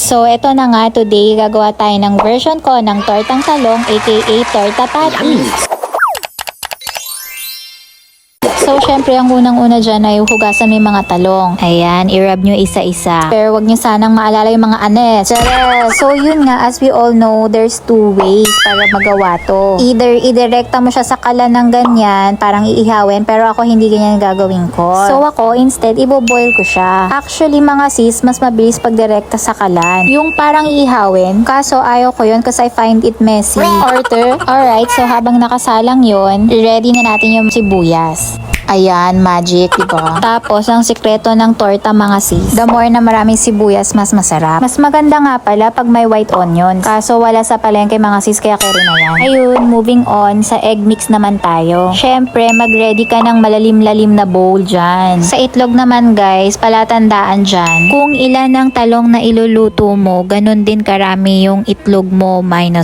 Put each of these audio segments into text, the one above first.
So, eto na nga, today gagawa tayo ng version ko ng tortang talong aka torta patties. So, syempre, ang unang-una dyan ay hugasan mo yung mga talong. Ayan, i-rub nyo isa-isa. Pero wag nyo sanang maalala yung mga anes. Tara! So, yun nga, as we all know, there's two ways para magawa to. Either idirekta mo siya sa kalan ng ganyan, parang iihawin, pero ako hindi ganyan gagawin ko. So, ako, instead, iboboil ko siya. Actually, mga sis, mas mabilis pag direkta sa kalan. Yung parang iihawin, kaso ayaw ko yun kasi I find it messy. Order. Alright, so habang nakasalang yun, ready na natin yung sibuyas. Ayan, magic, diba? Tapos, ang sikreto ng torta mga sis, the more na maraming sibuyas, mas masarap. Mas maganda nga pala pag may white onions. Kaso, wala sa palengke mga sis, kaya carry na yan. Ayun, moving on, sa egg mix naman tayo. Syempre, mag-ready ka ng malalim-lalim na bowl dyan. Sa itlog naman guys, palatandaan dyan, kung ilan ang talong na iluluto mo, ganun din karami yung itlog mo -1.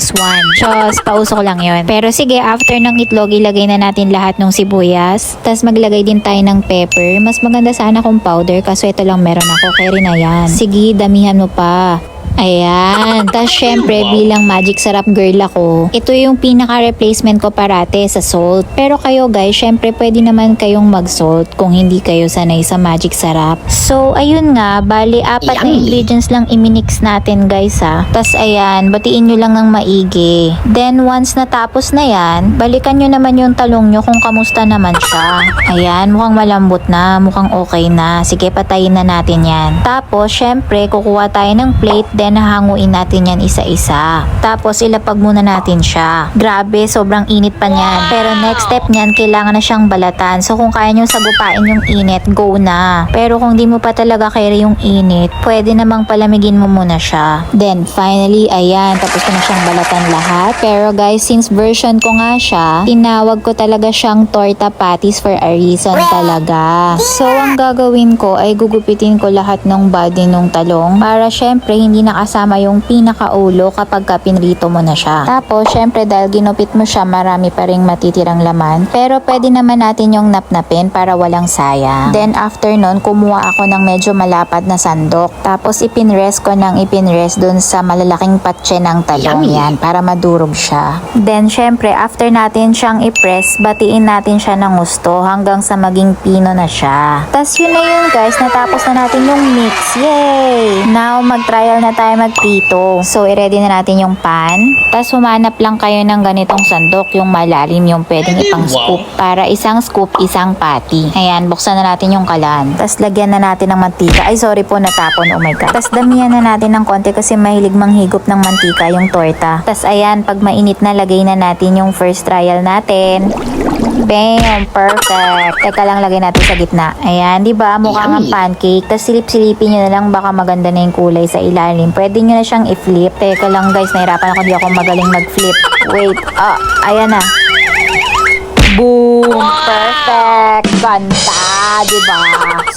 Just, pausok lang yun. Pero sige, after ng itlog, ilagay na natin lahat ng sibuyas. Tapos, maglagay din tayo ng pepper. Mas maganda sana kung powder kaso ito lang meron ako. Carry na yan. Sige, damihan mo pa. Ayan. Tapos syempre bilang magic sarap girl ako, ito yung pinaka-replacement ko parate sa salt. Pero kayo guys, syempre pwede naman kayong mag-salt kung hindi kayo sanay sa magic sarap. So ayun nga, bali 4 na ingredients lang iminix natin guys ha. Tapos ayan, batiin nyo lang ng maigi. Then once natapos na yan, balikan nyo naman yung talong nyo kung kamusta naman siya. Ayan, mukhang malambot na, mukhang okay na. Sige, patayin na natin yan. Tapos syempre kukuha tayo ng plate, then hahanguin natin yan isa-isa. Tapos ilapag muna natin siya. Grabe, sobrang init pa niyan. Pero next step niyan, kailangan na siyang balatan. So kung kaya nyo sagupain yung init, go na. Pero kung di mo pa talaga kaya yung init, pwede namang palamigin mo muna siya. Then finally, ayan, tapos ko na siyang balatan lahat. Pero guys, since version ko nga siya, tinawag ko talaga siyang torta patties for a reason talaga. So ang gagawin ko ay gugupitin ko lahat ng body ng talong para syempre hindi nakasama yung pinakaulo kapag pinrito mo na siya. Tapos, syempre dahil ginupit mo siya, marami pa ring matitirang laman. Pero pwede naman natin yung napnapin para walang sayang. Then after nun, kumuha ako ng medyo malapad na sandok. Tapos ipinrest ko ng ipinrest dun sa malalaking patse ng talong yan para madurog siya. Then syempre, after natin siyang ipress, batiin natin siya ng gusto hanggang sa maging pino na siya. Tapos yun na yun guys, natapos na natin yung mix. Yay! Now, mag-trial na tayo magprito. So, i-ready na natin yung pan. Tapos, humanap lang kayo ng ganitong sandok, yung malalim, yung pwedeng ipang scoop. Para isang scoop, isang patty. Ayan, buksan na natin yung kalan. Tapos, lagyan na natin ng mantika. Ay, sorry po, natapon. Oh my God. Tapos, damihan na natin ng konti kasi mahilig manghigop ng mantika yung torta. Tapos, ayan, pag mainit na, lagay na natin yung first trial natin. Bam! Perfect! Teka lang, lagay natin sa gitna. Ayan, di ba? Mukhang ang pancake. Tapos, silip-silipin nyo na lang, baka maganda na yung kulay sa ilalim. Pwede nyo na siyang i-flip. Teka lang guys, nahirapan ako, di ako magaling mag-flip. Wait, ayan na. Boom! Perfect! Ganda! Diba?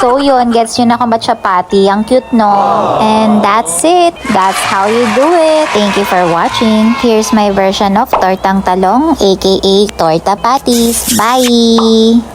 So yun, gets nyo na kung ba't siya patty. Ang cute, no? And that's it. That's how you do it. Thank you for watching. Here's my version of tortang talong, aka torta patties. Bye!